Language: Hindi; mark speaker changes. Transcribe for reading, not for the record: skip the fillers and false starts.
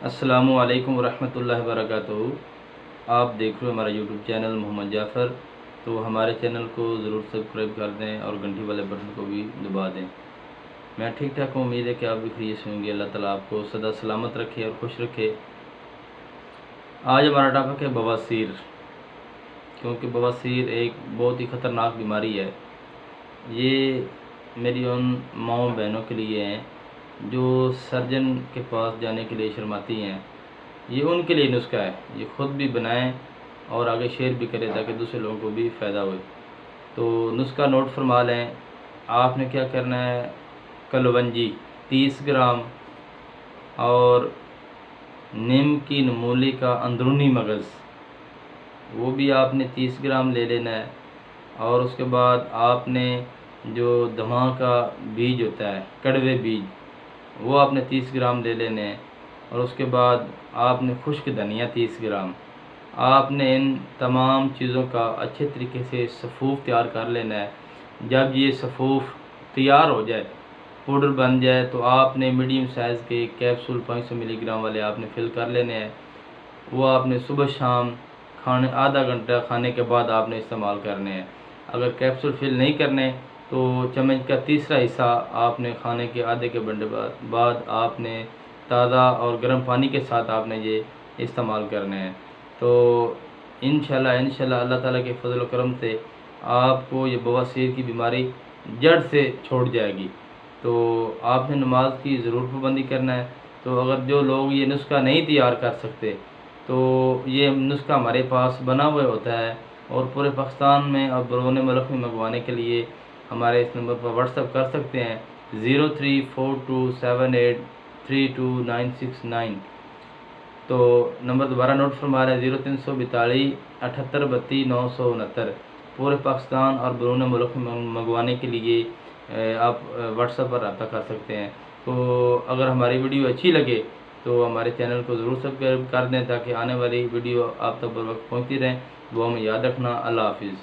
Speaker 1: अस्सलामु अलैकुम वरहमतुल्लाहि वबरकातुहू। आप देख रहे हो हमारा यूट्यूब चैनल मोहम्मद जाफ़र। तो हमारे चैनल को ज़रूर सब्सक्राइब कर दें और घंटी वाले बटन को भी दबा दें। मैं ठीक ठाक हूँ, उम्मीद है कि आप भी खैरियत से होंगे। अल्लाह ताला आपको सदा सलामत रखे और खुश रखे। आज हमारा टॉपिक है बवासीर, क्योंकि बवासीर एक बहुत ही ख़तरनाक बीमारी है। ये मेरी उन माओ बहनों के लिए हैं जो सर्जन के पास जाने के लिए शर्माती हैं। ये उनके लिए नुस्खा है, ये ख़ुद भी बनाएं और आगे शेयर भी करें ताकि दूसरे लोगों को भी फ़ायदा हो। तो नुस्खा नोट फरमा लें। आपने क्या करना है, कलवंजी 30 ग्राम और नीम की मूली का अंदरूनी मगज़ वो भी आपने 30 ग्राम ले लेना है। और उसके बाद आपने जो दमा का बीज होता है, कड़वे बीज, वो आपने 30 ग्राम ले लेने हैं। और उसके बाद आपने खुश्क धनिया 30 ग्राम। आपने इन तमाम चीज़ों का अच्छे तरीके से सफ़ूफ़ तैयार कर लेना है। जब ये सफ़ूफ़ तैयार हो जाए, पाउडर बन जाए, तो आपने मीडियम साइज़ के कैप्सूल 500 मिलीग्राम वाले आपने फिल कर लेने हैं। वो आपने सुबह शाम खाने आधा घंटा खाने के बाद आपने इस्तेमाल करने हैं। अगर कैप्सूल फिल नहीं करने तो चम्मच का तीसरा हिस्सा आपने खाने के आधे के घंटे बाद आपने ताज़ा और गर्म पानी के साथ आपने ये इस्तेमाल करने हैं। तो इंशाल्लाह अल्लाह ताला के फजल व करम से आपको ये बवासीर की बीमारी जड़ से छोड़ जाएगी। तो आपने नमाज की ज़रूर पाबंदी करना है। तो अगर जो लोग ये नुस्खा नहीं तैयार कर सकते तो ये नुस्खा हमारे पास बना हुआ होता है और पूरे पाकिस्तान में और बरूने मुल्क में मंगवाने के लिए हमारे इस नंबर पर व्हाट्सअप कर सकते हैं 034278326969। तो नंबर दोबारा नोट फरमा रहे हैं 0342 78 32 969। पूरे पाकिस्तान और बरूने मुल्क में मंगवाने के लिए आप व्हाट्सएप पर रब्ता कर सकते हैं। तो अगर हमारी वीडियो अच्छी लगे तो हमारे चैनल को ज़रूर सब्सक्राइब कर दें ताकि आने वाली वीडियो आप तक बर वक्त पहुँचती रहें। वो हमें याद रखना। अल्लाह हाफिज़।